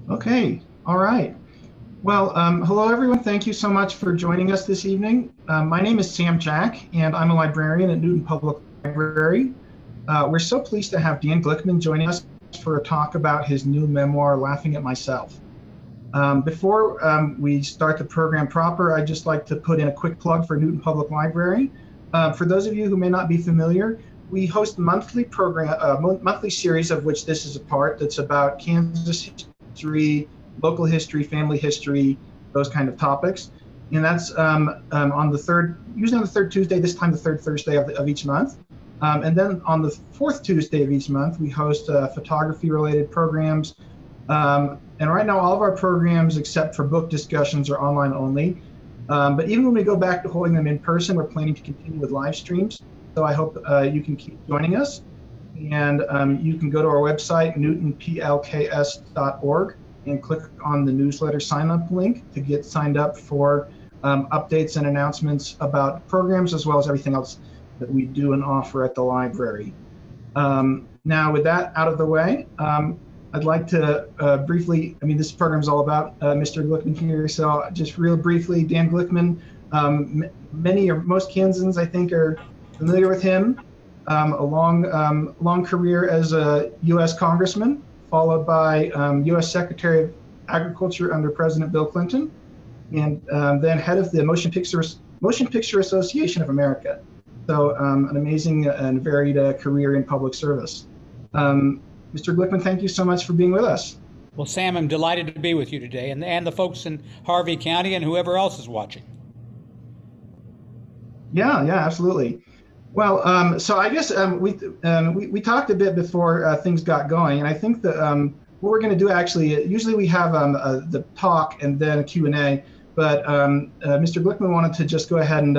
Okay, all right. Well, hello everyone. Thank you so much for joining us this evening. My name is Sam Jack, and I'm a librarian at Newton Public Library. We're so pleased to have Dan Glickman joining us for a talk about his new memoir, Laughing at Myself. Before we start the program proper, I'd just like to put in a quick plug for Newton Public Library. For those of you who may not be familiar, we host monthly series of which this is a part that's about Kansas history, local history, family history, those kind of topics. And that's on the third, usually on the third Tuesday, this time the third Thursday of each month. And then on the fourth Tuesday of each month, we host photography-related programs. And right now, all of our programs, except for book discussions, are online only. But even when we go back to holding them in person, we're planning to continue with live streams. So I hope you can keep joining us. And you can go to our website, newtonplks.org, and click on the newsletter sign-up link to get signed up for updates and announcements about programs, as well as everything else that we do and offer at the library. Now, with that out of the way, I'd like to briefly, this program is all about Mr. Glickman here, so just real briefly, Dan Glickman, many or most Kansans, I think, are familiar with him. A long career as a U.S. Congressman, followed by U.S. Secretary of Agriculture under President Bill Clinton, and then head of the Motion Picture Association of America. So an amazing and varied career in public service. Mr. Glickman, thank you so much for being with us. Well, Sam, I'm delighted to be with you today, and the folks in Harvey County and whoever else is watching. Yeah, absolutely. Well, so I guess we talked a bit before things got going, and I think that what we're going to do actually, usually we have the talk and then a Q&A, but Mr. Glickman wanted to just go ahead and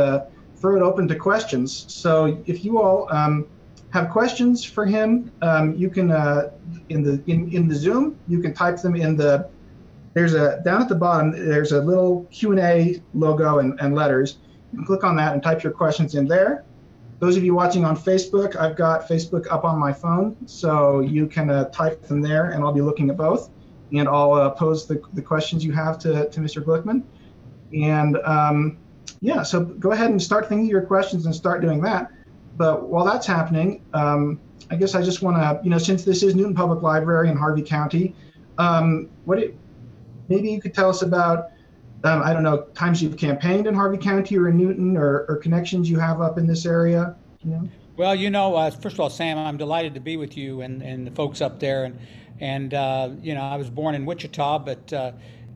throw it open to questions. So if you all have questions for him, you can in the Zoom, you can type them in the, down at the bottom, there's a little Q&A logo and letters. You can click on that and type your questions in there. Those of you watching on Facebook, I've got Facebook up on my phone, so you can type them there, and I'll be looking at both, and I'll pose the questions you have to Mr. Glickman. And yeah, so go ahead and start thinking of your questions and start doing that. But while that's happening, I guess I just want to, since this is Newton Public Library in Harvey County, maybe you could tell us about, I don't know, times you've campaigned in Harvey County or in Newton, or connections you have up in this area. Well, first of all, Sam, I'm delighted to be with you and the folks up there. And I was born in Wichita, but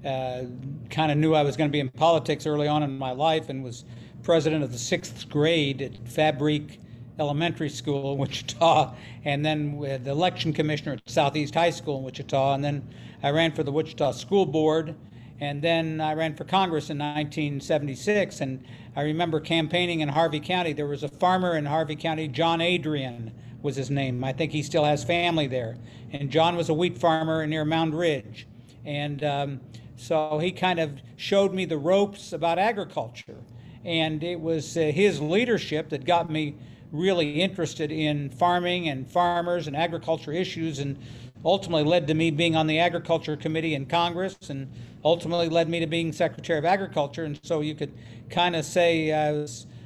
kind of knew I was going to be in politics early on in my life, and was president of the 6th grade at Fabrique Elementary School in Wichita, and then with the election commissioner at Southeast High School in Wichita, and then I ran for the Wichita School Board, and then I ran for Congress in 1976. And I remember campaigning in Harvey County. There was a farmer in Harvey County, John Adrian was his name. I think he still has family there. And John was a wheat farmer near Mound Ridge. And so he kind of showed me the ropes about agriculture. And it was his leadership that got me really interested in farming and farmers and agriculture issues, and ultimately led to me being on the Agriculture Committee in Congress, and ultimately led me to being Secretary of Agriculture. And so you could kind of say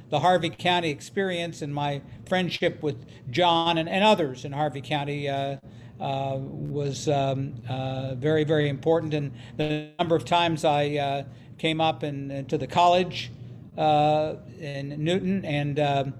the Harvey County experience and my friendship with John and others in Harvey County was very, very important. And the number of times I came up to the college in Newton, and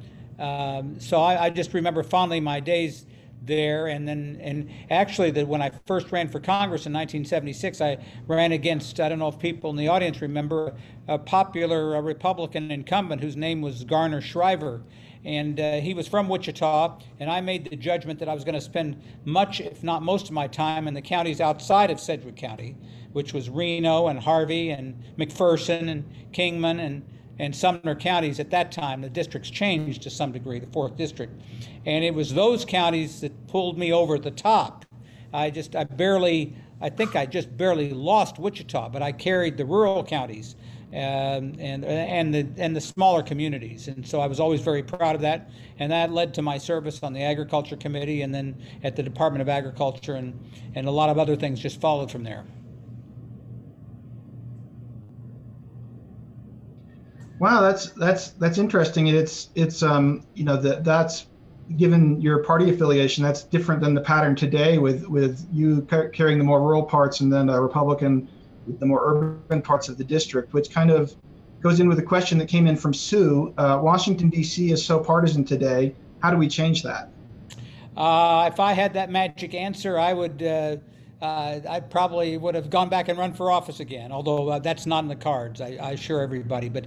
so I just remember fondly my days there. And actually, when I first ran for Congress in 1976, I ran against, I don't know if people in the audience remember, a popular Republican incumbent whose name was Garner Shriver. And he was from Wichita, and I made the judgment that I was going to spend much, if not most of my time in the counties outside of Sedgwick County, which was Reno and Harvey and McPherson and Kingman and Sumner counties at that time. The districts changed to some degree, the 4th district. And it was those counties that pulled me over the top. I think I just barely lost Wichita, but I carried the rural counties and the smaller communities. And so I was always very proud of that. And that led to my service on the Agriculture Committee, and then at the Department of Agriculture, and a lot of other things just followed from there. Wow, that's interesting. You know, that's given your party affiliation, that's different than the pattern today with you carrying the more rural parts and then a Republican with the more urban parts of the district, which kind of goes in with a question that came in from Sue. Washington, D.C. is so partisan today. How do we change that? If I had that magic answer, I probably would have gone back and run for office again. Although that's not in the cards, I assure everybody. But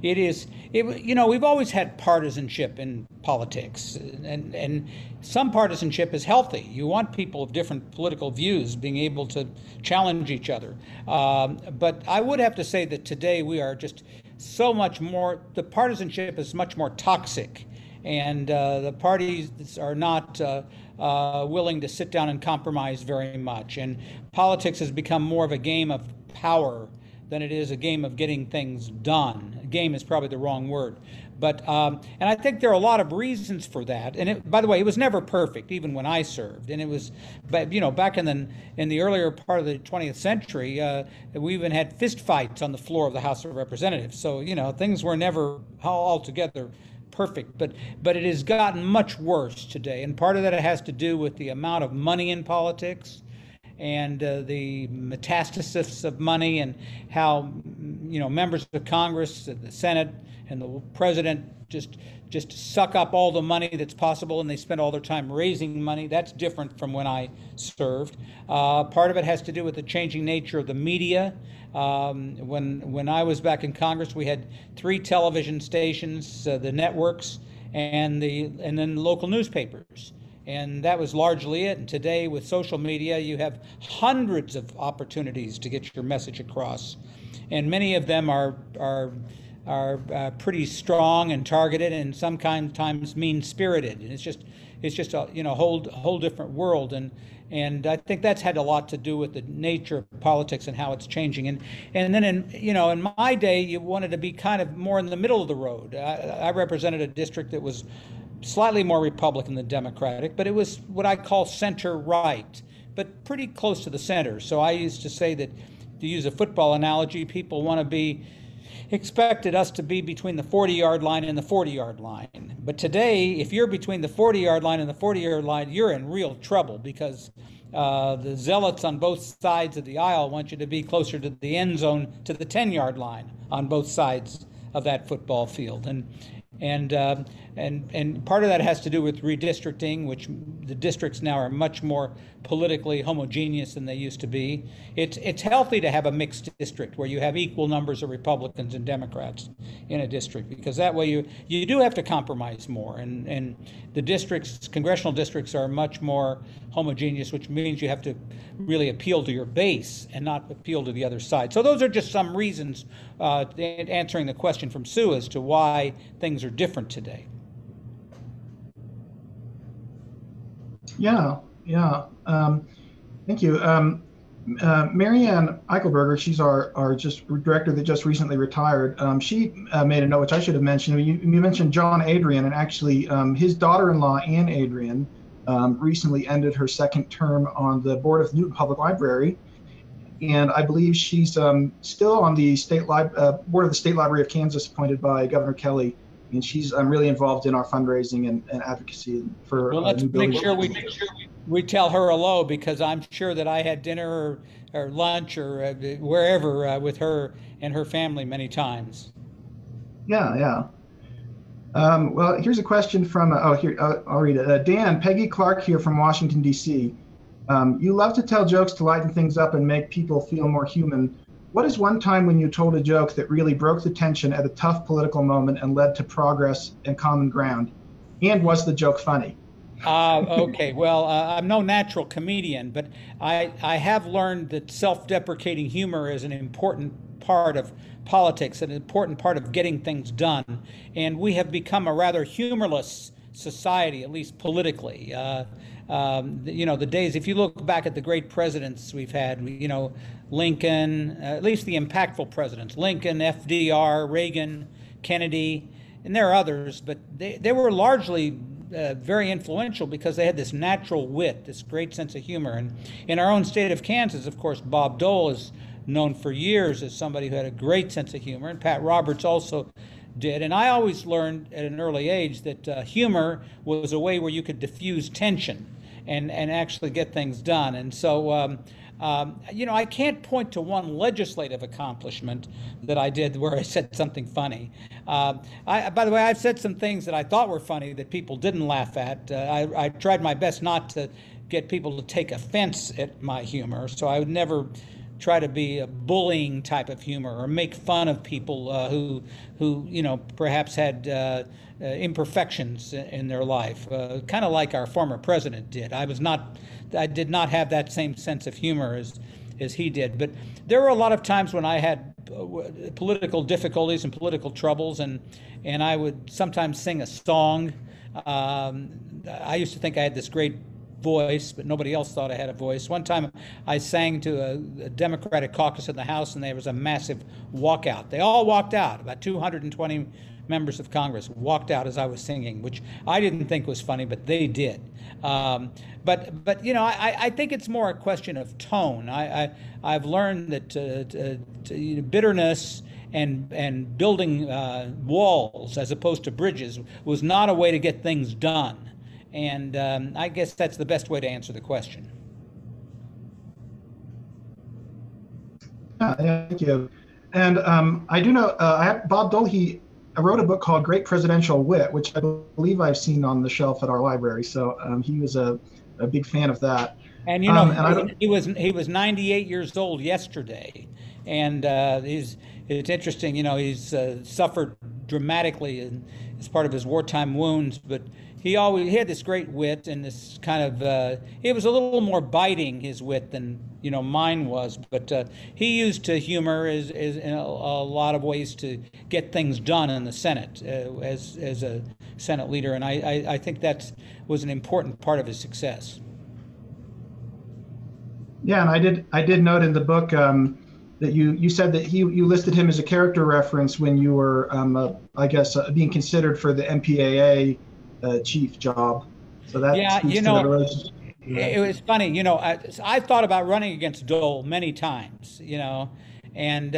you know, we've always had partisanship in politics, and some partisanship is healthy. You want people of different political views being able to challenge each other. But I would have to say that today we are just so much more. The partisanship is much more toxic. And the parties are not willing to sit down and compromise very much. And politics has become more of a game of power than it is a game of getting things done. Game is probably the wrong word. But and I think there are a lot of reasons for that. And by the way, it was never perfect, even when I served. And it was, but you know, back in the earlier part of the 20th century, we even had fist fights on the floor of the House of Representatives. So you know, things were never altogether perfect, but it has gotten much worse today, and part of that has to do with the amount of money in politics and the metastasis of money, and how you know members of Congress, the Senate, and the president just suck up all the money that's possible, and they spend all their time raising money. That's different from when I served. Part of it has to do with the changing nature of the media. When I was back in Congress, we had 3 television stations, the networks, and then local newspapers, and that was largely it. And today, with social media, you have hundreds of opportunities to get your message across, and many of them are pretty strong and targeted, and sometimes mean-spirited. And it's just a you know whole different world, and I think that's had a lot to do with the nature of politics and how it's changing. And then in my day, you wanted to be kind of more in the middle of the road. I represented a district that was slightly more Republican than Democratic, but it was what I call center right, but pretty close to the center. So I used to say that, to use a football analogy, people want to be expected us to be between the 40-yard line and the 40-yard line. But today, if you're between the 40-yard line and the 40-yard line, you're in real trouble, because the zealots on both sides of the aisle want you to be closer to the end zone, to the 10-yard line on both sides of that football field. And part of that has to do with redistricting, which the districts now are much more politically homogeneous than they used to be. It's healthy to have a mixed district where you have equal numbers of Republicans and Democrats in a district, because that way you do have to compromise more. And the districts, congressional districts, are much more homogeneous, which means you have to really appeal to your base and not appeal to the other side. So those are just some reasons, answering the question from Sue as to why things are different today. Yeah. Thank you. Marianne Eichelberger, she's our just director that just recently retired. She made a note, which I should have mentioned. You mentioned John Adrian, and actually his daughter-in-law, Ann Adrian, recently ended her 2nd term on the board of Newton Public Library. And I believe she's still on the board of the State Library of Kansas, appointed by Governor Kelly. And she's really involved in our fundraising and advocacy for let's new buildings. make sure we tell her hello, because I'm sure that I had dinner or lunch or wherever with her and her family many times. Yeah. Well, here's a question from, I'll read it. Dan, Peggy Clark here from Washington, D.C. You love to tell jokes to lighten things up and make people feel more human. What is one time when you told a joke that really broke the tension at a tough political moment and led to progress and common ground? And was the joke funny? Okay, well, I'm no natural comedian, but I have learned that self-deprecating humor is an important part of politics, an important part of getting things done. And we have become a rather humorless society, at least politically. The days, if you look back at the great presidents we've had, Lincoln, at least the impactful presidents, Lincoln, FDR, Reagan, Kennedy, and there are others, but they were largely very influential because they had this natural wit, this great sense of humor. And in our own state of Kansas, of course, Bob Dole is known for years as somebody who had a great sense of humor, and Pat Roberts also did. And I always learned at an early age that humor was a way where you could diffuse tension and actually get things done. And so, I can't point to one legislative accomplishment that I did where I said something funny. By the way, I've said some things that I thought were funny that people didn't laugh at. I tried my best not to get people to take offense at my humor, so I would never try to be a bullying type of humor or make fun of people who perhaps had imperfections in their life, kind of like our former president did. I did not have that same sense of humor as he did. But there were a lot of times when I had political difficulties and political troubles, and I would sometimes sing a song. I used to think I had this great voice, but nobody else thought I had a voice. One time I sang to a Democratic caucus in the House, and there was a massive walkout. They all walked out. About 220 members of Congress walked out as I was singing, which I didn't think was funny, but they did. But I think it's more a question of tone. I've learned that bitterness and building walls as opposed to bridges was not a way to get things done. And I guess that's the best way to answer the question. Thank you. And I do know Bob Dole, he wrote a book called Great Presidential Wit, which I believe I've seen on the shelf at our library. So he was a big fan of that. And he was 98 years old yesterday, and it's interesting. He's suffered dramatically as part of his wartime wounds, but he had this great wit and this kind of it was a little more biting, his wit, than mine was, but he used humor as in a lot of ways to get things done in the Senate as a Senate leader, and I think that was an important part of his success. Yeah, and I did note in the book that you said that you listed him as a character reference when you were being considered for the MPAA chief job. So that speaks to the relationship. It was funny, I thought about running against Dole many times, and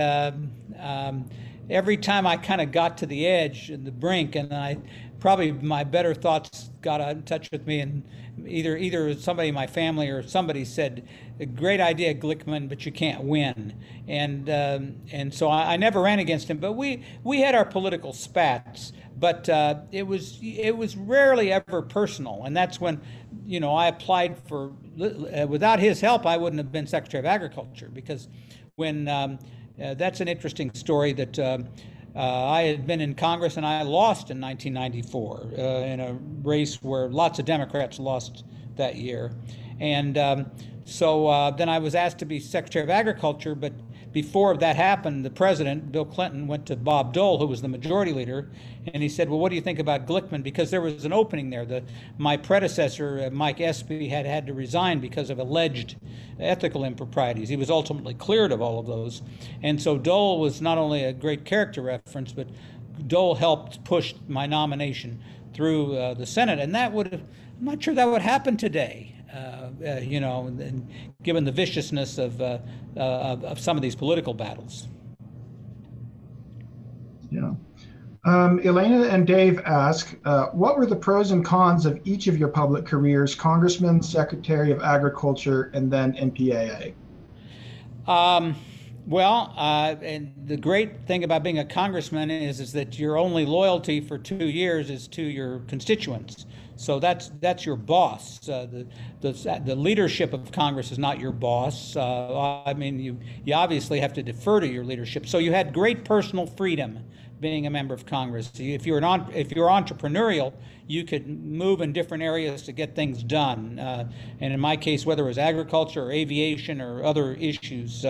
every time I kind of got to the edge and the brink, and probably my better thoughts got in touch with me, and either somebody in my family or somebody said, "Great idea, Glickman, but you can't win." And so I never ran against him, but we had our political spats, but it was rarely ever personal, and that's when I applied for. Without his help, I wouldn't have been Secretary of Agriculture, because when that's an interesting story that. I had been in Congress and I lost in 1994 in a race where lots of Democrats lost that year. And so then I was asked to be Secretary of Agriculture, but before that happened, the president, Bill Clinton, went to Bob Dole, who was the majority leader, and he said, "Well, what do you think about Glickman?" Because there was an opening there. My predecessor, Mike Espy, had to resign because of alleged ethical improprieties. He was ultimately cleared of all of those. And so Dole was not only a great character reference, but Dole helped push my nomination through the Senate. And I'm not sure that would happen today. Given the viciousness of some of these political battles. Yeah. Elena and Dave ask, what were the pros and cons of each of your public careers, Congressman, Secretary of Agriculture, and then MPAA? And the great thing about being a congressman is that your only loyalty for 2 years is to your constituents. So that's your boss. The leadership of Congress is not your boss. You obviously have to defer to your leadership. So you had great personal freedom being a member of Congress. If you're entrepreneurial, you could move in different areas to get things done. And in my case, whether it was agriculture or aviation or other issues,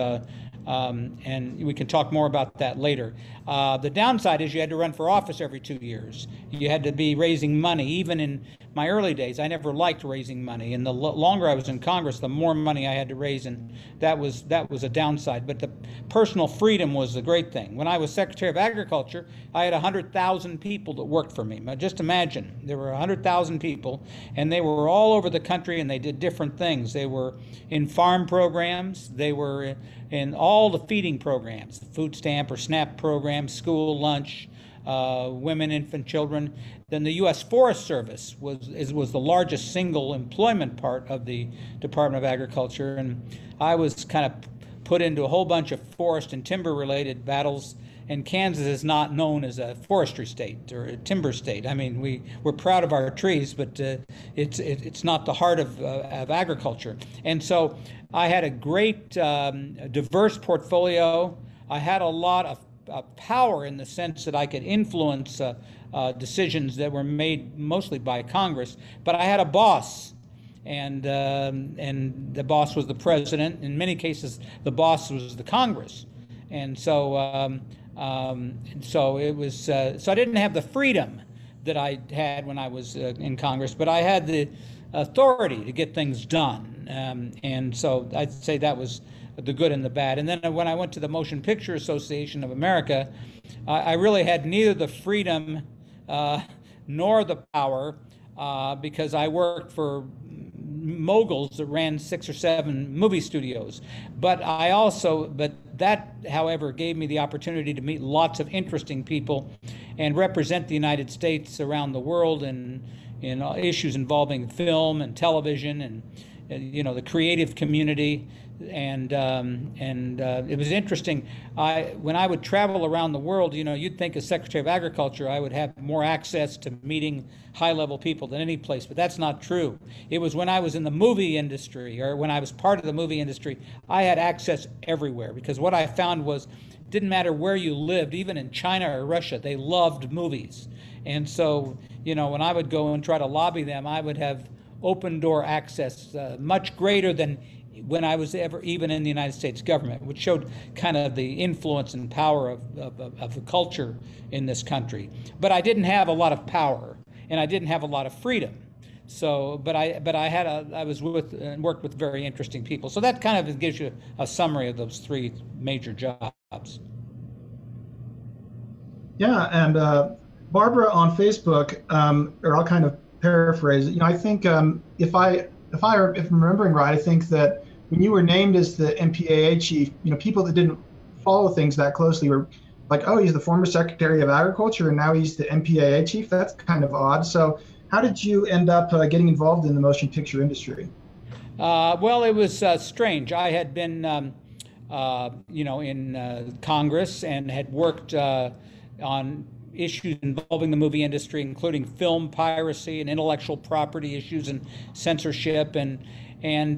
and we can talk more about that later. The downside is you had to run for office every 2 years. You had to be raising money. Even in my early days, I never liked raising money. And the longer I was in Congress, the more money I had to raise, and that was a downside. But the personal freedom was the great thing. When I was Secretary of Agriculture, I had 100,000 people that worked for me. Now, just imagine, there were 100,000 people, and they were all over the country, and they did different things. They were in farm programs. They were in all the feeding programs, the food stamp or SNAP programs, school lunch, women, infant, children. Then the U.S. Forest Service was the largest single employment part of the Department of Agriculture, and I was kind of put into a whole bunch of forest and timber related battles. And Kansas is not known as a forestry state or a timber state. I mean, we're proud of our trees, but it's not the heart of agriculture. And so I had a great diverse portfolio. I had a lot of power in the sense that I could influence decisions that were made mostly by Congress. But I had a boss, and the boss was the president. In many cases, the boss was the Congress, and so. So it was. So I didn't have the freedom that I had when I was in Congress, but I had the authority to get things done. And so I'd say that was the good and the bad. And then when I went to the Motion Picture Association of America, I really had neither the freedom nor the power because I worked for moguls that ran 6 or 7 movie studios. But that, however, gave me the opportunity to meet lots of interesting people and represent the United States around the world in issues involving film and television and the creative community. And it was interesting. When I would travel around the world, you'd think as Secretary of Agriculture, I would have more access to meeting high-level people than any place, but that's not true. It was when I was in the movie industry, or when I was part of the movie industry, I had access everywhere, because what I found was it didn't matter where you lived, even in China or Russia, they loved movies. And so, when I would go and try to lobby them, I would have open-door access much greater than when I was even in the United States government, which showed kind of the influence and power of the culture in this country. But I didn't have a lot of power, and I didn't have a lot of freedom. So, I was with and worked with very interesting people. So that kind of gives you a summary of those 3 major jobs. Yeah, and Barbara on Facebook, or I'll kind of paraphrase. I think if I'm remembering right, I think that when you were named as the MPAA chief, people that didn't follow things that closely were like, oh, he's the former Secretary of Agriculture and now he's the MPAA chief. That's kind of odd. So how did you end up getting involved in the motion picture industry? Well, it was strange. I had been, in Congress and had worked on issues involving the movie industry, including film piracy and intellectual property issues and censorship. And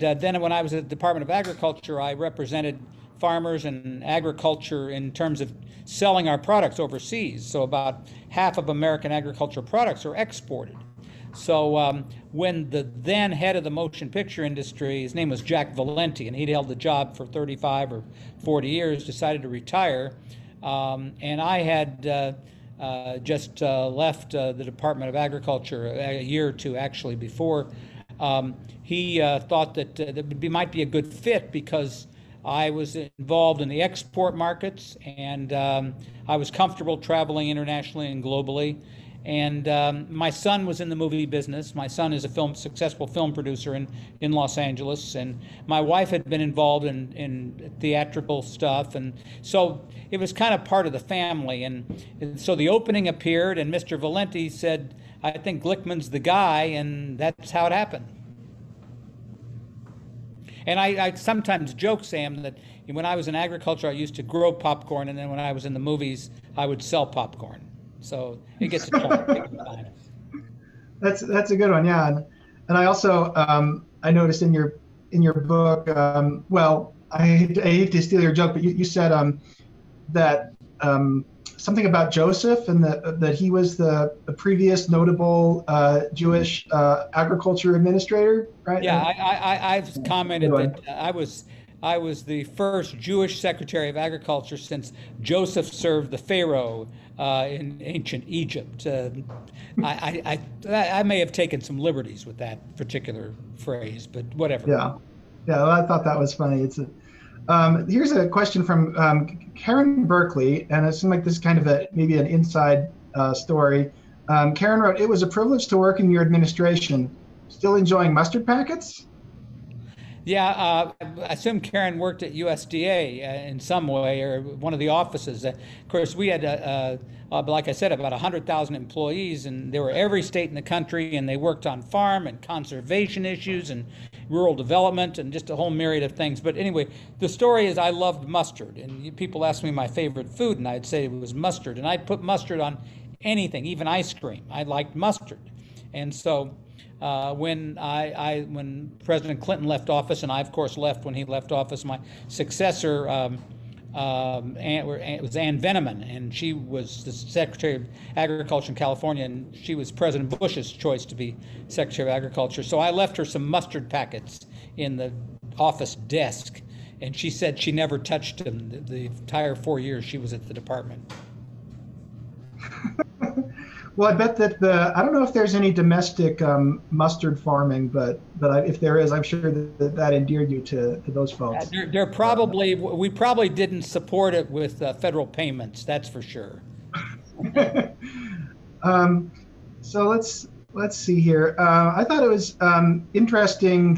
then when I was at the Department of Agriculture, I represented farmers and agriculture in terms of selling our products overseas. So about half of American agricultural products are exported. So when the then head of the motion picture industry, his name was Jack Valenti, and he'd held the job for 35 or 40 years, decided to retire. And I had just left the Department of Agriculture a year or two actually before. He thought that might be a good fit because I was involved in the export markets, and I was comfortable traveling internationally and globally. And my son was in the movie business. My son is a successful film producer in Los Angeles, and my wife had been involved in theatrical stuff, and so it was kind of part of the family. And so the opening appeared, and Mr. Valenti said, "I think Glickman's the guy," and that's how it happened. And I sometimes joke, Sam, that when I was in agriculture, I used to grow popcorn, and then when I was in the movies, I would sell popcorn. So it gets a time. That's a good one, yeah. And I also I noticed in your book, well, I hate to steal your joke, but you said that something about Joseph and that he was the previous notable Jewish agriculture administrator, right? Yeah, I've commented that I was the first Jewish Secretary of Agriculture since Joseph served the Pharaoh in ancient Egypt. I may have taken some liberties with that particular phrase, but whatever. Yeah, well, I thought that was funny. Here's a question from Karen Berkeley, and it seemed like this is kind of maybe an inside story. Karen wrote, "It was a privilege to work in your administration. Still enjoying mustard packets?" Yeah, I assume Karen worked at USDA in some way or one of the offices. Of course, we had, like I said, about 100,000 employees, and they were every state in the country, and they worked on farm and conservation issues and rural development and just a whole myriad of things. But anyway, the story is I loved mustard, and people asked me my favorite food, and I'd say it was mustard, and I'd put mustard on anything, even ice cream. I liked mustard, and so. When President Clinton left office, and I, of course, left when he left office, my successor was Ann Veneman, and she was the Secretary of Agriculture in California, and she was President Bush's choice to be Secretary of Agriculture. So I left her some mustard packets in the office desk, and she said she never touched them the entire 4 years she was at the department. Well, I bet that I don't know if there's any domestic mustard farming, but if there is, I'm sure that endeared you to those folks. There probably, we probably didn't support it with federal payments, that's for sure. So let's see here. I thought it was interesting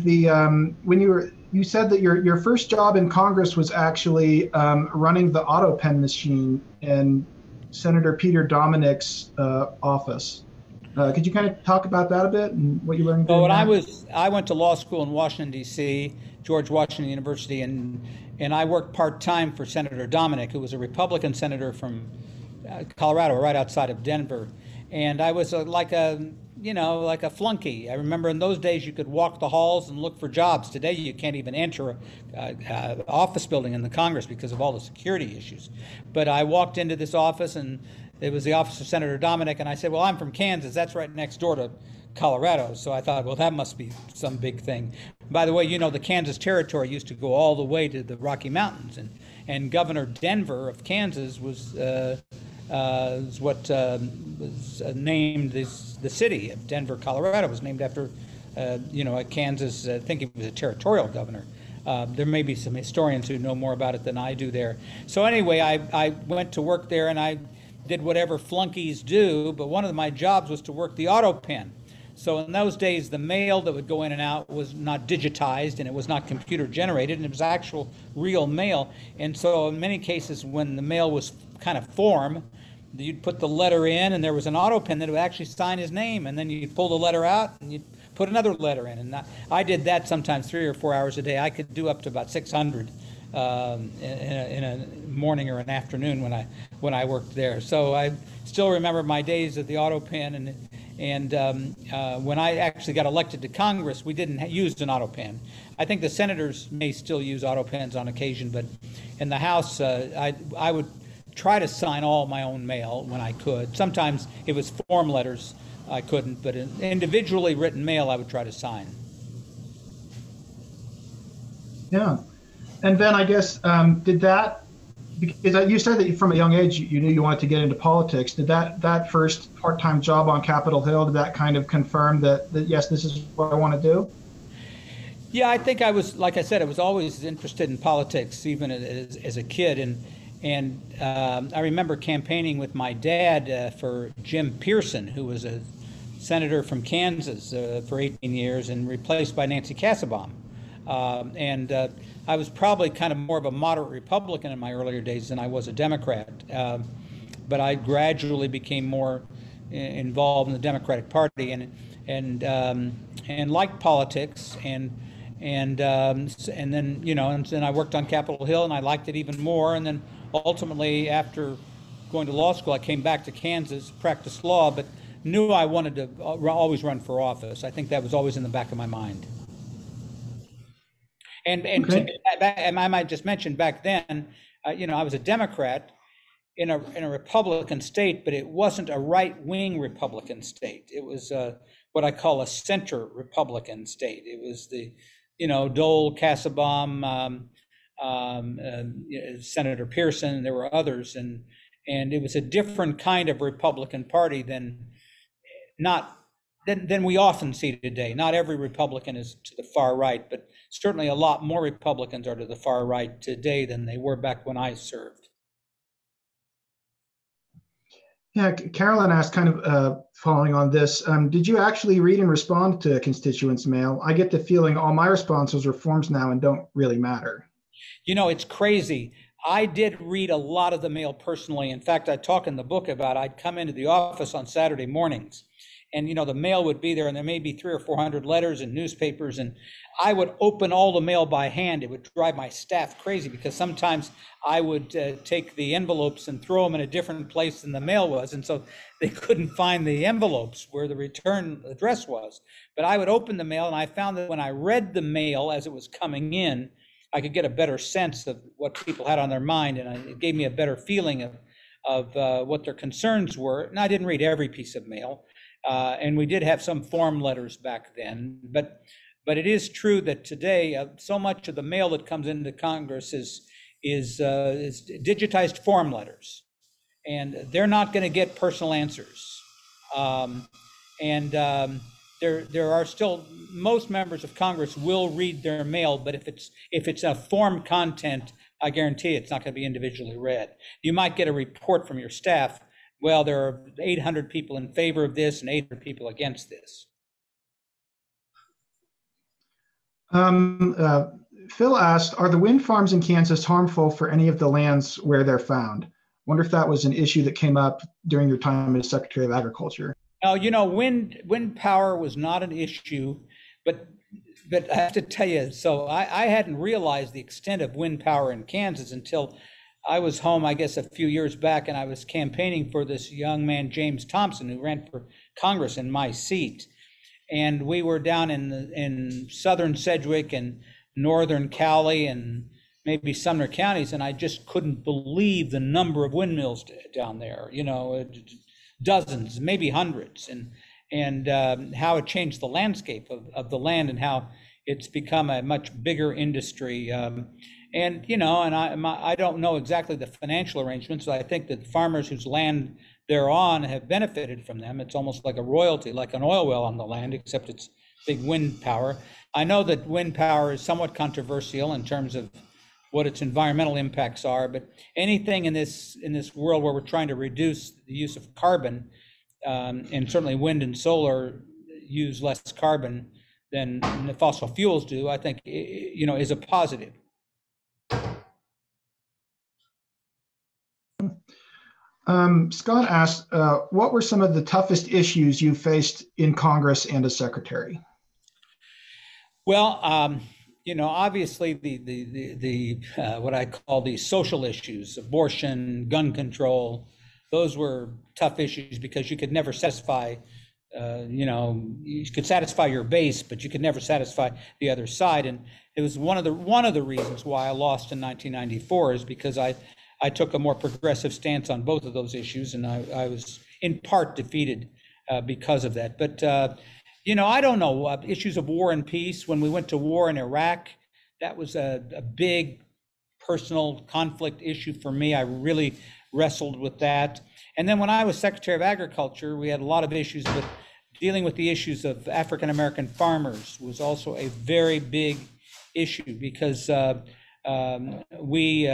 when you said that your first job in Congress was actually running the auto pen machine in Senator Peter Dominic's office. Could you kind of talk about that a bit and what you learned? So I went to law school in Washington, D.C., George Washington University, and I worked part-time for Senator Dominic, who was a Republican senator from Colorado, right outside of Denver. And I was like a flunky. I remember in those days you could walk the halls and look for jobs. Today you can't even enter an office building in the Congress because of all the security issues. But I walked into this office, and it was the office of Senator Dominic, and I said, well, I'm from Kansas. That's right next door to Colorado. So I thought, well, that must be some big thing. By the way, the Kansas Territory used to go all the way to the Rocky Mountains, and Governor Denver of Kansas was what was named the city of Denver, Colorado, was named after, Kansas. I think he was a territorial governor. There may be some historians who know more about it than I do there. So anyway, I went to work there, and I did whatever flunkies do, but one of my jobs was to work the auto pen. So in those days, the mail that would go in and out was not digitized, and it was not computer generated, and it was actual real mail. And so in many cases, when the mail was kind of form, you'd put the letter in, and there was an auto pen that would actually sign his name, and then you'd pull the letter out and you'd put another letter in. And I did that sometimes 3 or 4 hours a day. I could do up to about 600 in a morning or an afternoon when I worked there. So I still remember my days at the auto pen, and when I actually got elected to Congress, we didn't use an auto pen. I think the senators may still use auto pens on occasion, but in the House, I would try to sign all my own mail when I could. Sometimes it was form letters I couldn't, but individually written mail I would try to sign. Yeah. And then I guess, because you said that from a young age you knew you wanted to get into politics. Did that first part-time job on Capitol Hill, did that kind of confirm that yes, this is what I want to do? Yeah, I think I was, like I said, I was always interested in politics, even as a kid. And I remember campaigning with my dad for Jim Pearson, who was a senator from Kansas for 18 years and replaced by Nancy Kassebaum. I was probably kind of more of a moderate Republican in my earlier days than I was a Democrat. But I gradually became more involved in the Democratic Party and liked politics and then and then I worked on Capitol Hill, and I liked it even more. And then ultimately, after going to law school, I came back to Kansas, practiced law, but knew I wanted to always run for office. I think that was always in the back of my mind. And I might just mention back then, I was a Democrat in a Republican state, but it wasn't a right-wing Republican state. It was what I call a center Republican state. It was the, Dole, Kassebaum, Senator Pearson. There were others, and it was a different kind of Republican Party than we often see today. Not every Republican is to the far right, but certainly a lot more Republicans are to the far right today than they were back when I served. Yeah, Carolyn asked, kind of following on this, did you actually read and respond to constituents' mail? I get the feeling all my responses are forms now and don't really matter. You know, it's crazy. I did read a lot of the mail personally. In fact, I talk in the book about I'd come into the office on Saturday mornings, and the mail would be there, and there may be 300 or 400 letters and newspapers, and I would open all the mail by hand. It would drive my staff crazy because sometimes I would take the envelopes and throw them in a different place than the mail was, and so they couldn't find the envelopes where the return address was. But I would open the mail, and I found that when I read the mail as it was coming in, I could get a better sense of what people had on their mind, and it gave me a better feeling of what their concerns were. And I didn't read every piece of mail, and we did have some form letters back then. But it is true that today so much of the mail that comes into Congress is digitized form letters, and they're not going to get personal answers. There are still, most members of Congress will read their mail, but if it's a form content, I guarantee it's not going to be individually read. You might get a report from your staff. Well, there are 800 people in favor of this and 800 people against this. Phil asked, are the wind farms in Kansas harmful for any of the lands where they're found? Wonder if that was an issue that came up during your time as Secretary of Agriculture. Now, wind power was not an issue, but I have to tell you, so I hadn't realized the extent of wind power in Kansas until I was home, I guess, a few years back, and I was campaigning for this young man, James Thompson, who ran for Congress in my seat. And we were down in southern Sedgwick and northern Cowley and maybe Sumner counties, and I just couldn't believe the number of windmills down there, dozens, maybe hundreds, and how it changed the landscape of the land and how it's become a much bigger industry. And I don't know exactly the financial arrangements, but I think that farmers whose land they're on have benefited from them. It's almost like a royalty, like an oil well on the land, except it's big wind power. I know that wind power is somewhat controversial in terms of what its environmental impacts are, but anything in this world where we're trying to reduce the use of carbon, and certainly wind and solar use less carbon than the fossil fuels do, I think is a positive. Scott asked, what were some of the toughest issues you faced in Congress and as secretary? Well, obviously the what I call the social issues, abortion, gun control, those were tough issues because you could never satisfy, you could satisfy your base, but you could never satisfy the other side. And it was one of the reasons why I lost in 1994 is because I took a more progressive stance on both of those issues, and I was in part defeated because of that. But I don't know, issues of war and peace. When we went to war in Iraq, that was a big personal conflict issue for me. I really wrestled with that. And then when I was Secretary of Agriculture, we had a lot of issues, but dealing with the issues of African American farmers was also a very big issue because we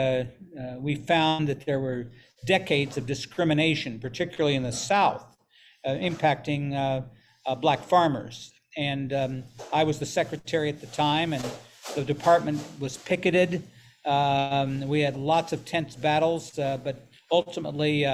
found that there were decades of discrimination, particularly in the South, impacting Black farmers. And I was the secretary at the time, and the department was picketed. We had lots of tense battles, but ultimately,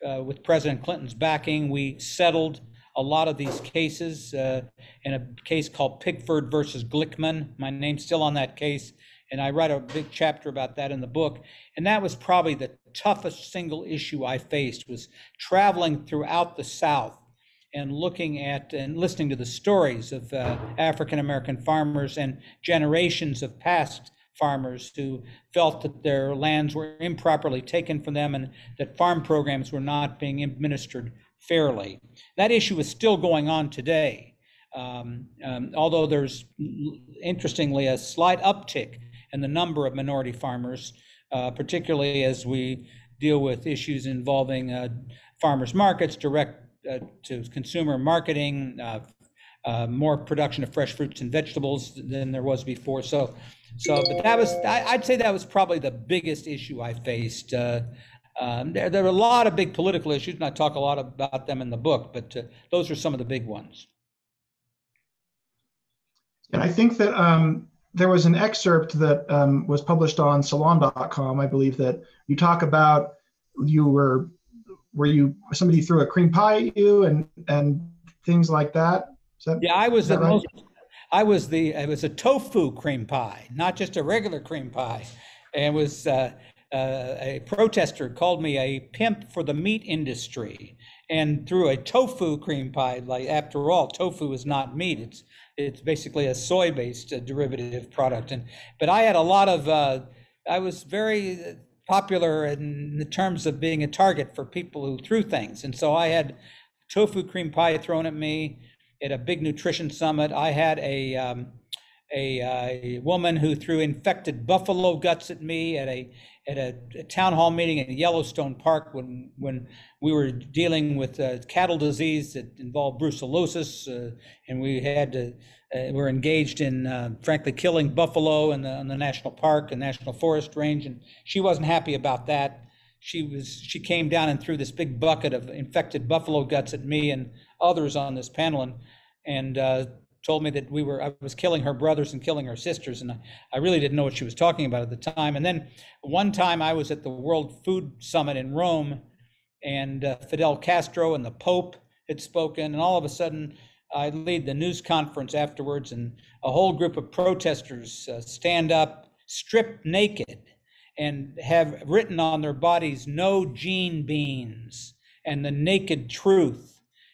with President Clinton's backing, we settled a lot of these cases in a case called Pickford versus Glickman. My name's still on that case, and I write a big chapter about that in the book. And that was probably the toughest single issue I faced, was traveling throughout the South and looking at and listening to the stories of African American farmers and generations of past farmers who felt that their lands were improperly taken from them and that farm programs were not being administered fairly. That issue is still going on today, although there's, interestingly, a slight uptick in the number of minority farmers, particularly as we deal with issues involving farmers markets, direct to consumer marketing, more production of fresh fruits and vegetables than there was before. But that was, I'd say that was probably the biggest issue I faced. There are a lot of big political issues, and I talk a lot about them in the book, but those are some of the big ones. And I think that there was an excerpt that was published on Salon.com, I believe, that you talk about somebody threw a cream pie at you and things like that. Yeah, I was it was a tofu cream pie, not just a regular cream pie. And it was a protester called me a pimp for the meat industry and threw a tofu cream pie. Like, after all, tofu is not meat. It's basically a soy-based derivative product. But I had a lot of, I was very popular in the terms of being a target for people who threw things. And so I had tofu cream pie thrown at me at a big nutrition summit. I had a woman who threw infected buffalo guts at me at a town hall meeting in Yellowstone Park when we were dealing with cattle disease that involved brucellosis, and we're engaged in frankly killing buffalo in the national park and national forest range, and she wasn't happy about that. She came down and threw this big bucket of infected buffalo guts at me and others on this panel, and told me that I was killing her brothers and killing her sisters, and I really didn't know what she was talking about at the time. And then one time I was at the World Food Summit in Rome, and Fidel Castro and the Pope had spoken, and all of a sudden I lead the news conference afterwards, and a whole group of protesters stand up, stripped naked, and have written on their bodies, "No gene beans," and "The naked truth."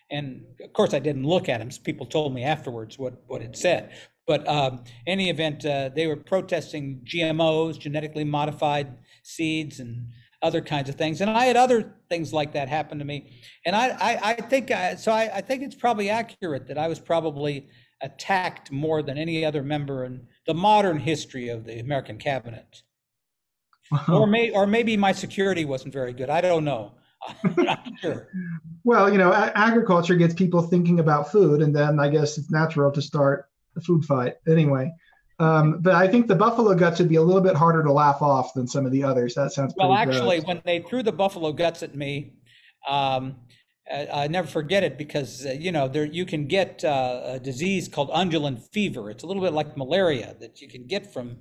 And of course, I didn't look at them. People told me afterwards what it said. But any event, they were protesting GMOs, genetically modified seeds, and other kinds of things. And I had other things like that happen to me. And I think it's probably accurate that I was probably attacked more than any other member in the modern history of the American cabinet. Or maybe my security wasn't very good. I don't know. I'm not sure. Well, agriculture gets people thinking about food, and then I guess it's natural to start a food fight anyway. But I think the buffalo guts would be a little bit harder to laugh off than some of the others. That sounds pretty well. Actually, gross. When they threw the buffalo guts at me, I never forget it because you can get a disease called undulant fever. It's a little bit like malaria that you can get from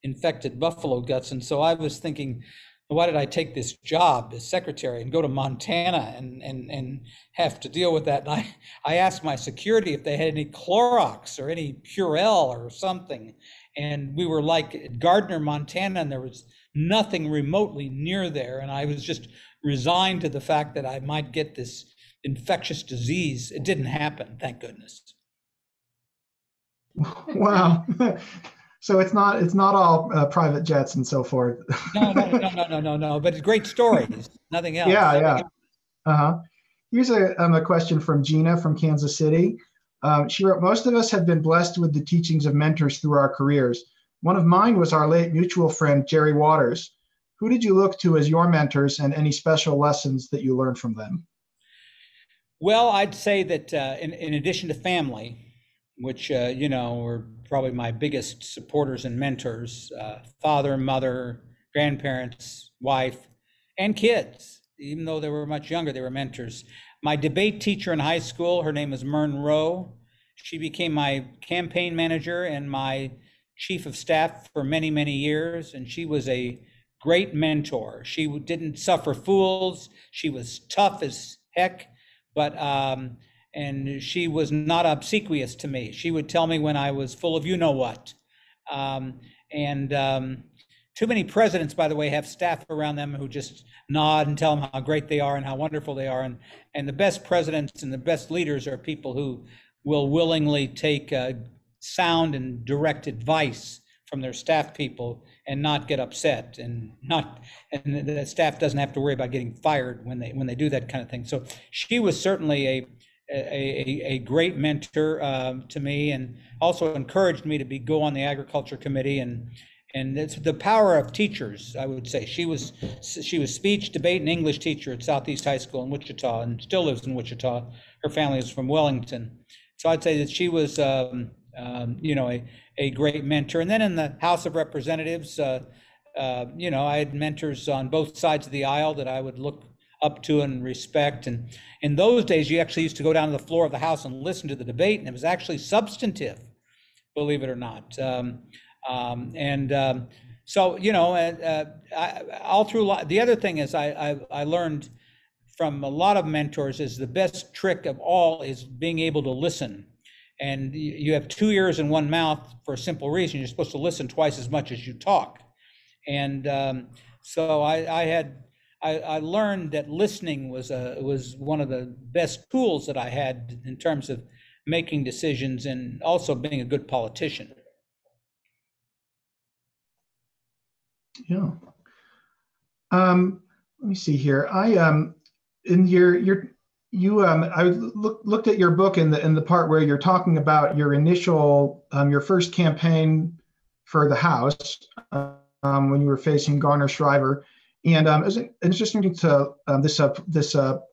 infected buffalo guts. And so I was thinking, why did I take this job as secretary and go to Montana and have to deal with that? And I asked my security if they had any Clorox or any Purell or something. And we were like at Gardner, Montana, and there was nothing remotely near there. And I was just resigned to the fact that I might get this infectious disease. It didn't happen, thank goodness. Wow. So it's not all private jets and so forth. No. But it's great stories. Nothing else. Yeah. Here's a question from Gina from Kansas City. She wrote, "Most of us have been blessed with the teachings of mentors through our careers. One of mine was our late mutual friend, Jerry Waters. Who did you look to as your mentors, and any special lessons that you learned from them?" Well, I'd say that in addition to family, which were probably my biggest supporters and mentors, father, mother, grandparents, wife, and kids. Even though they were much younger, they were mentors. My debate teacher in high school, her name is Myrn Rowe. She became my campaign manager and my chief of staff for many, many years, and she was a great mentor. She didn't suffer fools. She was tough as heck, but and she was not obsequious to me. She would tell me when I was full of you-know-what. Too many presidents, by the way, have staff around them who just nod and tell them how great they are and how wonderful they are. And the best presidents and the best leaders are people who will willingly take sound and direct advice from their staff people and not get upset, and the staff doesn't have to worry about getting fired when they do that kind of thing. So she was certainly a great mentor to me, and also encouraged me to go on the agriculture committee, and it's the power of teachers, I would say. She was speech, debate, and English teacher at Southeast High School in Wichita, and still lives in Wichita. Her family is from Wellington. So I'd say that she was a great mentor. And then in the House of Representatives, you know, I had mentors on both sides of the aisle that I would look up to and respect. And in those days, you actually used to go down to the floor of the House and listen to the debate, and it was actually substantive, believe it or not. So, you know, all through the other thing is I learned from a lot of mentors is the best trick of all is being able to listen. And you have 2 ears and 1 mouth for a simple reason. You're supposed to listen twice as much as you talk. And so I learned that listening was one of the best tools that I had in terms of making decisions and also being a good politician. Yeah. Let me see here. In I looked at your book in the part where you're talking about your initial, your first campaign for the House when you were facing Garner Shriver, and it was interesting to this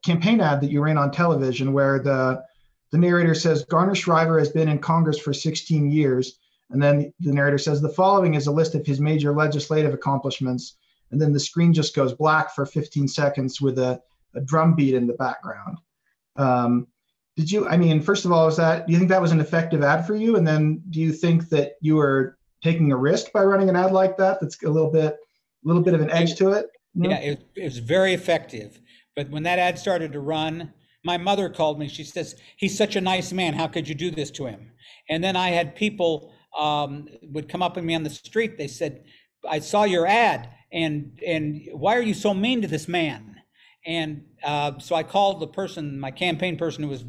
campaign ad that you ran on television where the narrator says Garner Shriver has been in Congress for 16 years, and then the narrator says the following is a list of his major legislative accomplishments, and then the screen just goes black for 15 seconds with a drum beat in the background. First of all, do you think that was an effective ad for you? And then do you think that you were taking a risk by running an ad like that? That's a little bit of an edge to it? No? Yeah, it was very effective. But when that ad started to run, my mother called me. She says, he's such a nice man. How could you do this to him? And then I had people would come up to me on the street. They said, I saw your ad, and why are you so mean to this man? And so I called my campaign person who was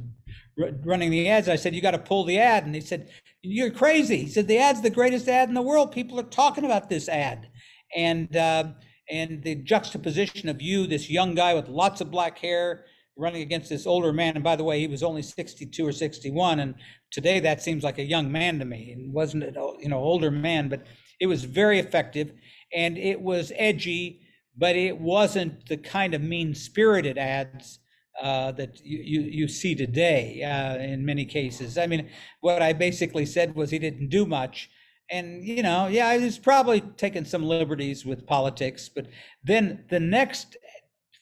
running the ads. I said, you got to pull the ad. And he said, you're crazy. He said, the ad's the greatest ad in the world. People are talking about this ad. And the juxtaposition of you, this young guy with lots of black hair, running against this older man. And by the way, he was only 62 or 61. And today that seems like a young man to me. It wasn't an older man, but it was very effective. And it was edgy, but it wasn't the kind of mean-spirited ads that you see today in many cases. I mean, what I basically said was he didn't do much. And, I was probably taking some liberties with politics. But then the next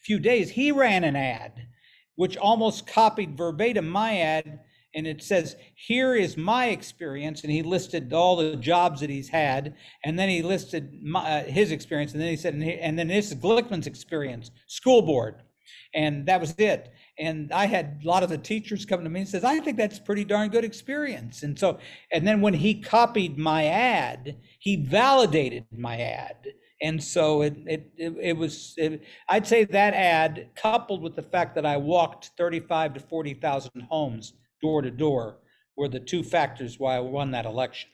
few days, he ran an ad, which almost copied verbatim my ad. And it says, here is my experience. And he listed all the jobs that he's had. And then he listed his experience. And then he said, and then this is Glickman's experience, school board. And that was it. And I had a lot of the teachers come to me and says, I think that's a pretty darn good experience. And then when he copied my ad, he validated my ad. And so I'd say that ad, coupled with the fact that I walked 35 to 40,000 homes door to door, were the two factors why I won that election.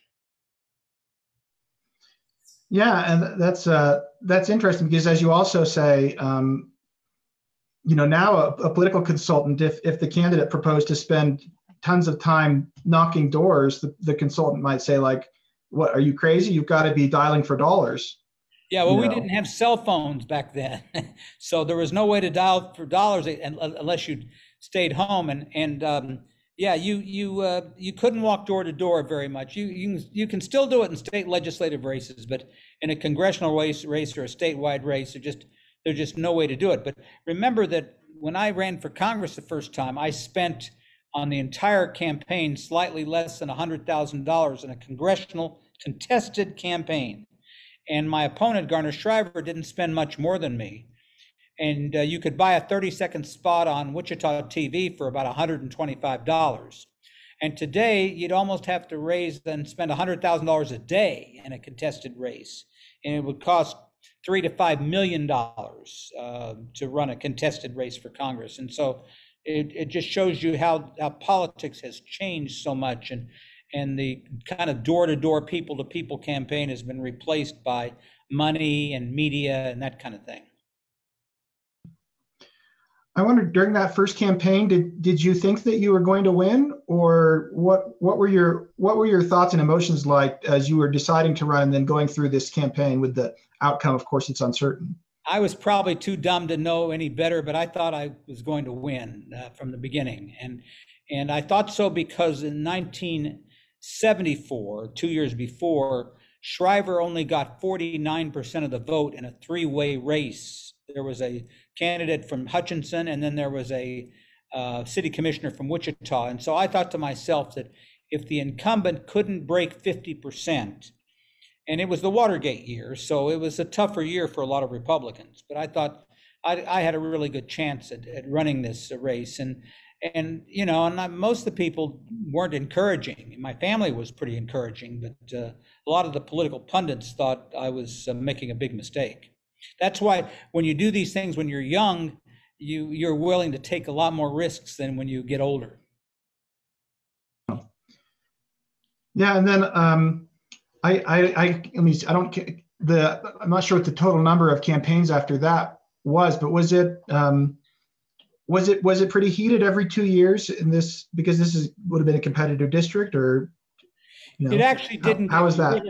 Yeah, and that's interesting because, as you also say, now a political consultant, if the candidate proposed to spend tons of time knocking doors, the consultant might say, like, what, are you crazy? You've got to be dialing for dollars. Yeah, well, we didn't have cell phones back then. So there was no way to dial for dollars unless you stayed home. You couldn't walk door to door very much. You can still do it in state legislative races, but in a congressional race or a statewide race, there's just no way to do it. But remember that when I ran for Congress the first time, I spent on the entire campaign slightly less than $100,000 in a congressional contested campaign. And my opponent, Garner Shriver, didn't spend much more than me. And you could buy a 30-second spot on Wichita TV for about $125. And today, you'd almost have to raise and spend $100,000 a day in a contested race. And it would cost $3 to $5 million to run a contested race for Congress. And so it just shows you how politics has changed so much. And the kind of door-to-door, people-to-people campaign has been replaced by money and media and that kind of thing. I wonder, during that first campaign, did you think that you were going to win, or what were your thoughts and emotions like as you were deciding to run and then going through this campaign with the outcome? Of course, it's uncertain. I was probably too dumb to know any better, but I thought I was going to win from the beginning, and I thought so because in 1974, 2 years before, Shriver only got 49% of the vote in a three-way race. There was a candidate from Hutchinson, and then there was a city commissioner from Wichita. And so I thought to myself that if the incumbent couldn't break 50%, and it was the Watergate year, so it was a tougher year for a lot of Republicans, but I thought I had a really good chance at running this race. And you know, and most of the people weren't encouraging. My family was pretty encouraging, but a lot of the political pundits thought I was making a big mistake. That's why when you do these things when you're young, you're willing to take a lot more risks than when you get older. Yeah, and then I'm not sure what the total number of campaigns after that was, but was it pretty heated every 2 years in this, because would have been a competitive district, or it actually didn't. How was that?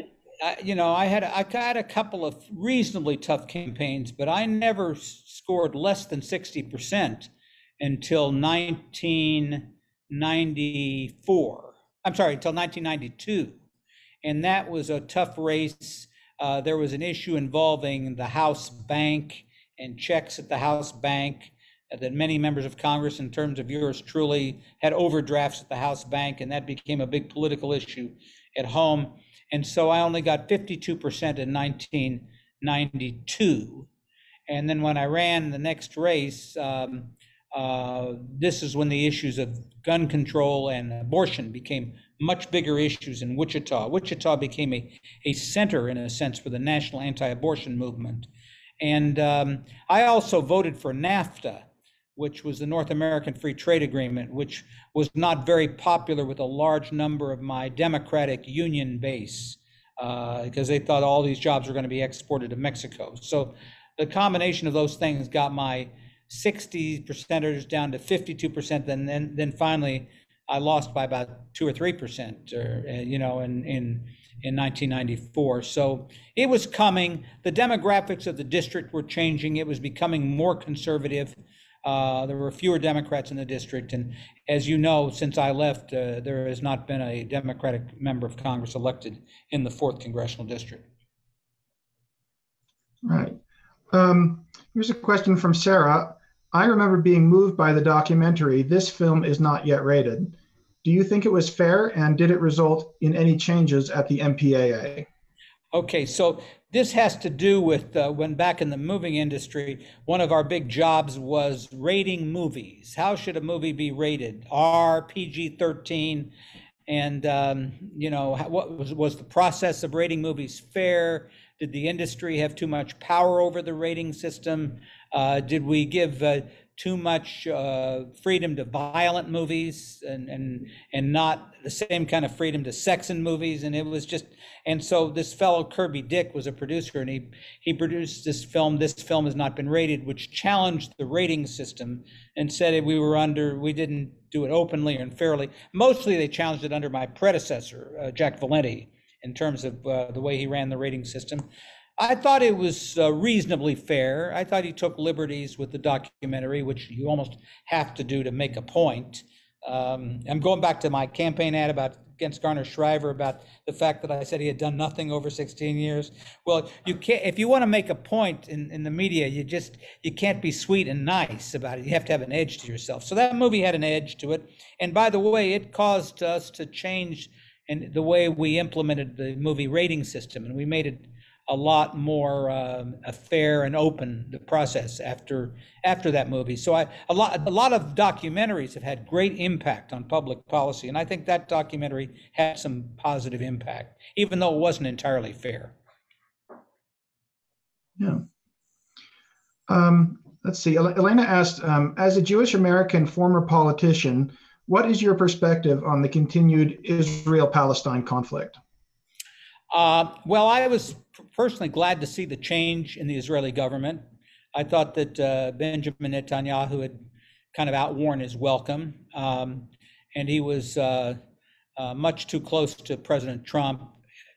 You know, I had a couple of reasonably tough campaigns, but I never scored less than 60% until 1994. I'm sorry, until 1992, and that was a tough race. There was an issue involving the House bank and checks at the House bank that many members of Congress, in terms of yours truly, had overdrafts at the House bank, and that became a big political issue at home. And so I only got 52% in 1992. And then when I ran the next race, this is when the issues of gun control and abortion became much bigger issues in Wichita. Wichita became a center, in a sense, for the national anti-abortion movement. And I also voted for NAFTA, which was the North American Free Trade Agreement, which was not very popular with a large number of my Democratic union base, because they thought all these jobs were going to be exported to Mexico. So the combination of those things got my 60%ers down to 52%. Then finally, I lost by about 2 or 3%, you know, in 1994. So it was coming. The demographics of the district were changing. It was becoming more conservative. There were fewer Democrats in the district. And as you know, since I left, there has not been a Democratic member of Congress elected in the 4th Congressional District. Right. Here's a question from Sarah. I remember being moved by the documentary, "This film is not yet rated." Do you think it was fair, and did it result in any changes at the MPAA? Okay, so this has to do with when back in the movie industry, one of our big jobs was rating movies. How should a movie be rated? R, PG-13, and you know, what was the process of rating movies fair? Did the industry have too much power over the rating system? Did we give too much freedom to violent movies and not the same kind of freedom to sex in movies? And it was just, and so this fellow Kirby Dick was a producer, and he produced this film. This film has not been rated, which challenged the rating system and said we didn't do it openly and fairly. Mostly they challenged it under my predecessor, Jack Valenti, in terms of the way he ran the rating system. I thought it was reasonably fair. I thought he took liberties with the documentary, which you almost have to do to make a point. I'm going back to my campaign ad against Garner Shriver about the fact that I said he had done nothing over 16 years. Well, you can't, if you want to make a point in the media, you can't be sweet and nice about it. You have to have an edge to yourself. So that movie had an edge to it. And by the way, it caused us to change in the way we implemented the movie rating system, and we made it a lot more fair and open, the process after that movie. So a lot of documentaries have had great impact on public policy, and I think that documentary had some positive impact, even though it wasn't entirely fair. Yeah. Let's see. Elena asked, as a Jewish American former politician, what is your perspective on the continued Israel-Palestine conflict? Well, I was personally glad to see the change in the Israeli government. I thought that Benjamin Netanyahu had kind of outworn his welcome, and he was much too close to President Trump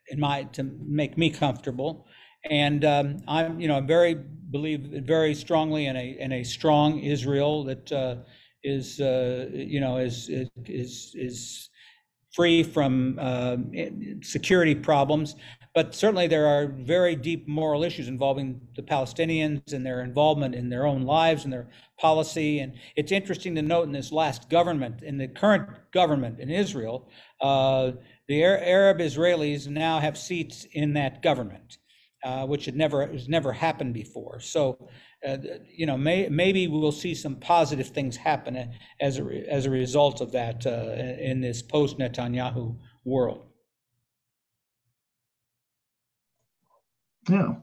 to make me comfortable. And I'm, believe very strongly in a strong Israel that is free from security problems. but certainly there are very deep moral issues involving the Palestinians and their involvement in their own lives and their policy. And it's interesting to note in this last government, in the current government in Israel, the Arab Israelis now have seats in that government, which has never happened before. So, maybe we'll see some positive things happen as a result of that in this post-Netanyahu world. Yeah.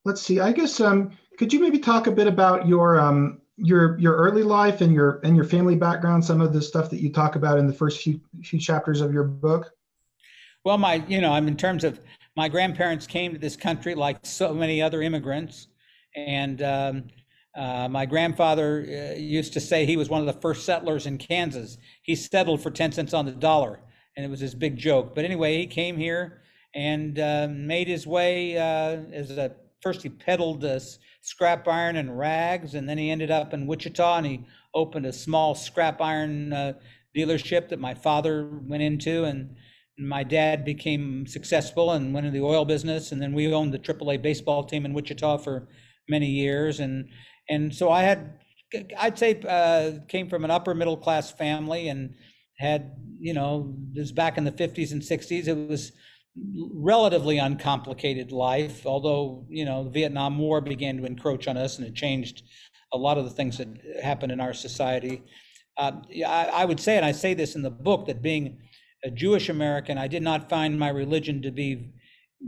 Let's see. I guess could you maybe talk a bit about your early life and your family background, some of the stuff that you talk about in the first few chapters of your book? Well, in terms of my grandparents came to this country like so many other immigrants, and my grandfather used to say he was one of the first settlers in Kansas. He settled for 10 cents on the dollar, and it was his big joke. But anyway, he came here and made his way first he peddled scrap iron and rags, and then he ended up in Wichita and he opened a small scrap iron dealership that my father went into, and my dad became successful and went into the oil business, and then we owned the AAA baseball team in Wichita for many years, and so I'd say came from an upper middle class family and had, this was back in the 50s and 60s. It was relatively uncomplicated life, although, the Vietnam War began to encroach on us and it changed a lot of the things that happened in our society. I would say, and I say this in the book, that being a Jewish American, I did not find my religion to be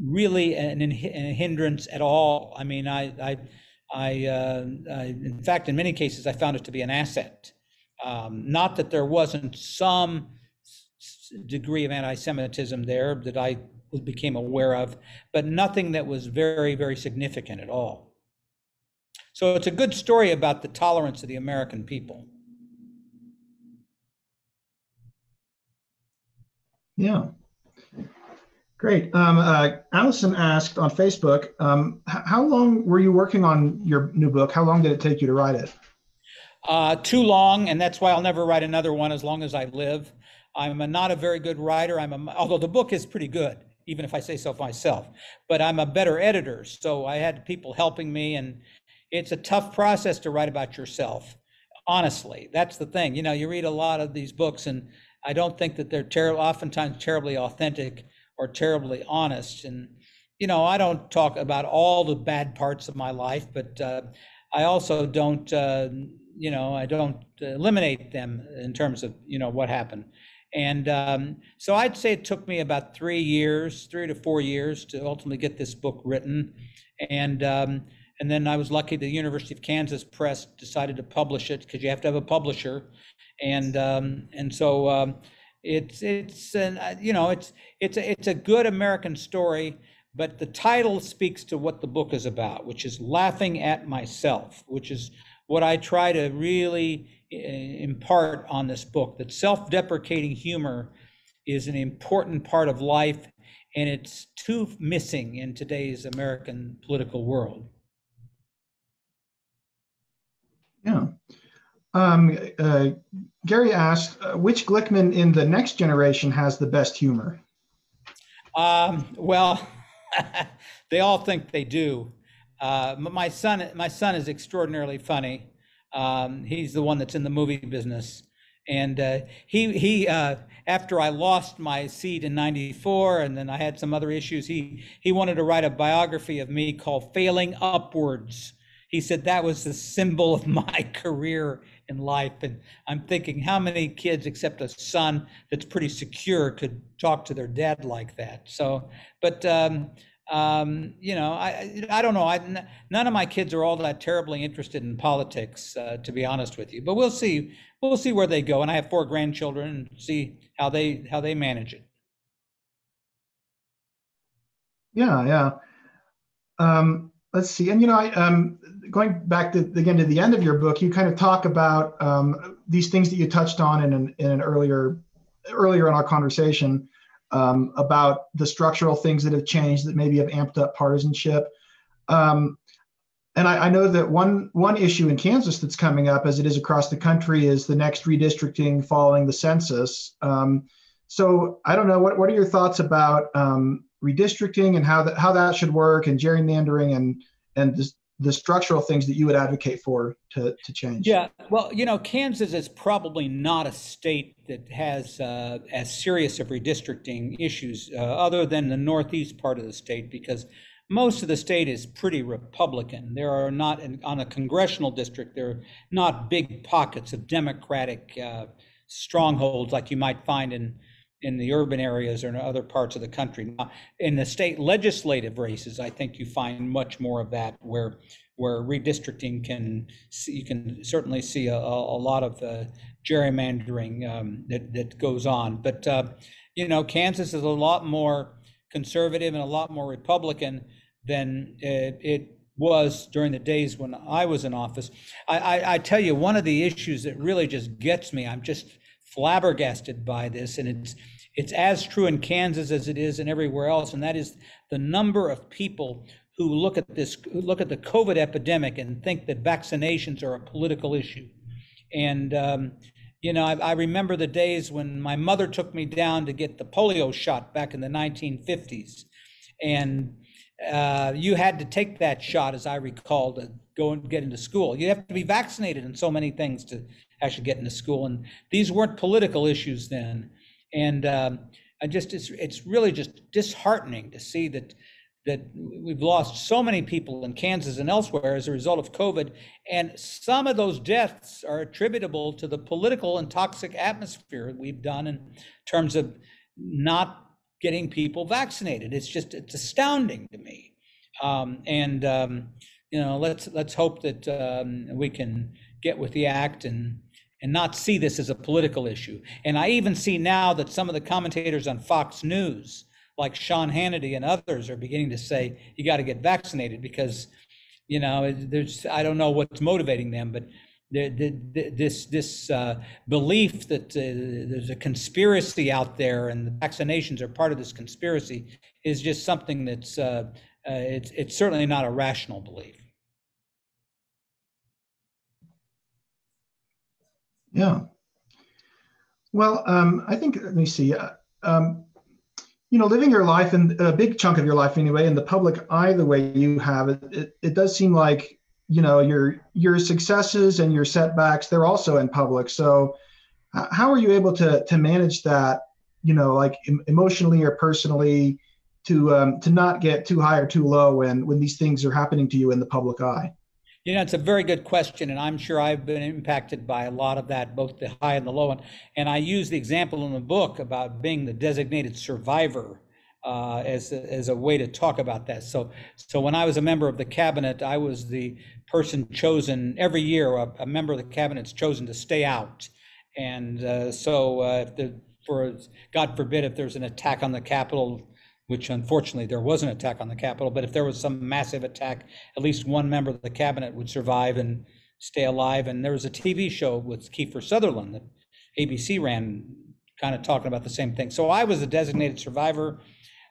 really a hindrance at all. I mean, I in fact, in many cases, I found it to be an asset. Not that there wasn't some degree of anti-Semitism there that I became aware of, but nothing that was very, very significant at all. So it's a good story about the tolerance of the American people. Yeah. Great. Allison asked on Facebook, how long were you working on your new book? How long did it take you to write it? Too long, and that's why I'll never write another one as long as I live. I'm not a very good writer. Although the book is pretty good, even if I say so myself, but I'm a better editor. So I had people helping me, and it's a tough process to write about yourself. Honestly, that's the thing. You read a lot of these books, and I don't think that they're oftentimes terribly authentic or terribly honest. And, I don't talk about all the bad parts of my life, but I also don't, I don't eliminate them in terms of, what happened. And so I'd say it took me about 3 to 4 years to ultimately get this book written. And then I was lucky the University of Kansas Press decided to publish it, because you have to have a publisher. And so it's a good American story, but the title speaks to what the book is about, which is laughing at myself, which is what I try to really impart on this book, that self-deprecating humor is an important part of life, and it's too missing in today's American political world. Yeah. Gary asked, which Glickman in the next generation has the best humor? Well, they all think they do. My son is extraordinarily funny. He's the one that's in the movie business. And he after I lost my seat in '94, and then I had some other issues, he wanted to write a biography of me called Failing Upwards. He said that was the symbol of my career in life. And I'm thinking, how many kids, except a son that's pretty secure, could talk to their dad like that? So, but I don't know. None of my kids are all that terribly interested in politics, to be honest with you. But we'll see. We'll see where they go. And I have 4 grandchildren, and see how they manage it. Yeah. Let's see. And going back again to the end of your book, you kind of talk about these things that you touched on in an earlier in our conversation, about the structural things that have changed that maybe have amped up partisanship. And I know that one issue in Kansas that's coming up, as it is across the country, is the next redistricting following the census. So I don't know, what are your thoughts about redistricting and how that should work, and gerrymandering, and the structural things that you would advocate for to change? Yeah, well, Kansas is probably not a state that has as serious of redistricting issues other than the northeast part of the state, because most of the state is pretty Republican. There are not, on a congressional district, there are not big pockets of Democratic strongholds like you might find in the urban areas or in other parts of the country. Now, in the state legislative races, I think you find much more of that, where redistricting you can certainly see a lot of gerrymandering that goes on. But Kansas is a lot more conservative and a lot more Republican than it was during the days when I was in office. I tell you, one of the issues that really just gets me, I'm just flabbergasted by this, and it's as true in Kansas as it is in everywhere else, and that is the number of people who look at the COVID epidemic and think that vaccinations are a political issue. And I remember the days when my mother took me down to get the polio shot back in the 1950s, and you had to take that shot, as I recall, to go and get into school. You have to be vaccinated in so many things to actually get into school, and these weren't political issues then. And it's really just disheartening to see that we've lost so many people in Kansas and elsewhere as a result of COVID, and some of those deaths are attributable to the political and toxic atmosphere we've done in terms of not getting people vaccinated. It's astounding to me. Let's hope that we can get with the act and not see this as a political issue. And I even see now that some of the commentators on Fox News, like Sean Hannity and others, are beginning to say you got to get vaccinated because, I don't know what's motivating them, but this belief that there's a conspiracy out there and the vaccinations are part of this conspiracy is just something that's it's certainly not a rational belief. Yeah. Well, I think, let me see. Living your life, in a big chunk of your life anyway, in the public eye the way you have, it does seem like, your successes and your setbacks, they're also in public. So how are you able to manage that, like emotionally or personally, to not get too high or too low when these things are happening to you in the public eye? It's a very good question, and I'm sure I've been impacted by a lot of that, both the high and the low. And I use the example in the book about being the designated survivor as a way to talk about that. So when I was a member of the cabinet, I was the person chosen every year. A member of the cabinet's chosen to stay out, and God forbid, if there's an attack on the Capitol, which unfortunately there was an attack on the Capitol, but if there was some massive attack, at least one member of the cabinet would survive and stay alive. And there was a TV show with Kiefer Sutherland that ABC ran, kind of talking about the same thing. So I was a designated survivor.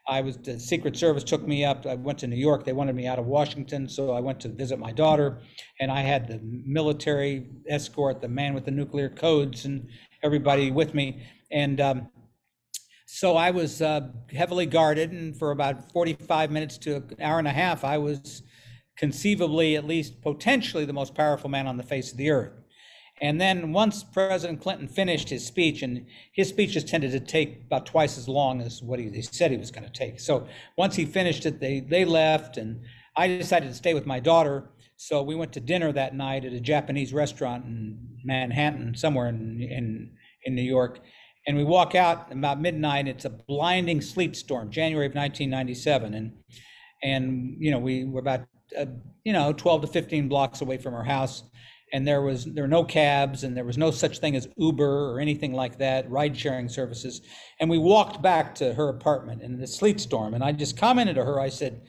The Secret Service took me up. I went to New York. They wanted me out of Washington, so I went to visit my daughter, and I had the military escort, the man with the nuclear codes, and everybody with me. And so I was heavily guarded, and for about 45 minutes to an hour and a half, I was conceivably, at least potentially, the most powerful man on the face of the earth. And then once President Clinton finished his speech, and his speeches tended to take about twice as long as what he said he was going to take. So once he finished it, they left, and I decided to stay with my daughter. So we went to dinner that night at a Japanese restaurant in Manhattan, somewhere in New York. And we walk out about midnight. It's a blinding sleet storm, January of 1997, and we were about 12 to 15 blocks away from our house, and there were no cabs, and there was no such thing as Uber or anything like that, ride-sharing services. And we walked back to her apartment in the sleet storm, and I just commented to her. I said,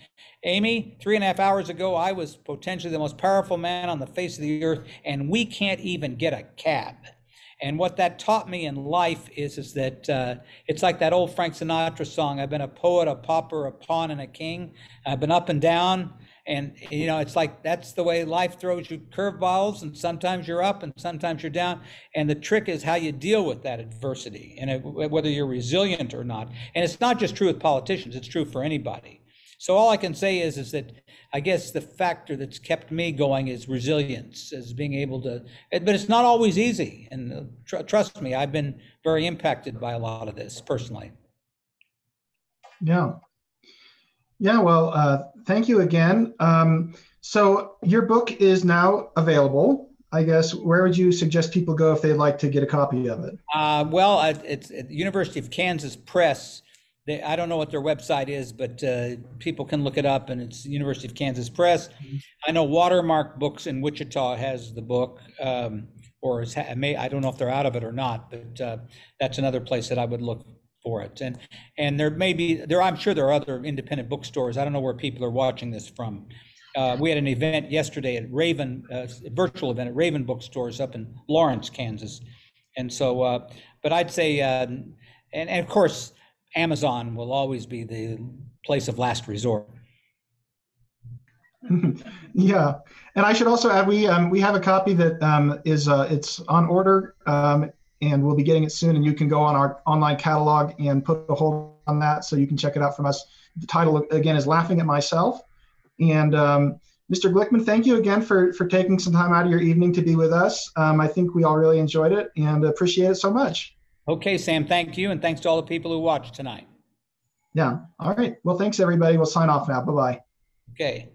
"Amy, 3.5 hours ago, I was potentially the most powerful man on the face of the earth, and we can't even get a cab." And what that taught me in life is that it's like that old Frank Sinatra song, "I've been a poet, a pauper, a pawn, and a king. I've been up and down, And, you know, it's like that's the way life throws you curveballs, and sometimes you're up and sometimes you're down. And the trick is how you deal with that adversity and whether you're resilient or not. And it's not just true with politicians, it's true for anybody. So all I can say is that I guess the factor that's kept me going is resilience, is being able to, but it's not always easy. And trust me, I've been very impacted by a lot of this personally. Yeah. Yeah, well, thank you again. So your book is now available. I guess, where would you suggest people go if they'd like to get a copy of it? Well, it's at the University of Kansas Press. I don't know what their website is, but people can look it up, and it's University of Kansas Press. I know Watermark Books in Wichita has the book, or I don't know if they're out of it or not, but that's another place that I would look for it. And I'm sure there are other independent bookstores. I don't know where people are watching this from. We had an event yesterday at Raven, a virtual event at Raven Bookstores up in Lawrence, Kansas. And so, but I'd say, and of course, Amazon will always be the place of last resort. Yeah, and I should also add we have a copy that it's on order, and we'll be getting it soon. And you can go on our online catalog and put a hold on that, so you can check it out from us. The title again is "Laughing at Myself." And Mr. Glickman, thank you again for taking some time out of your evening to be with us. I think we all really enjoyed it and appreciate it so much. Okay, Sam, thank you. And thanks to all the people who watched tonight. Yeah. All right. Well, thanks, everybody. We'll sign off now. Bye-bye. Okay.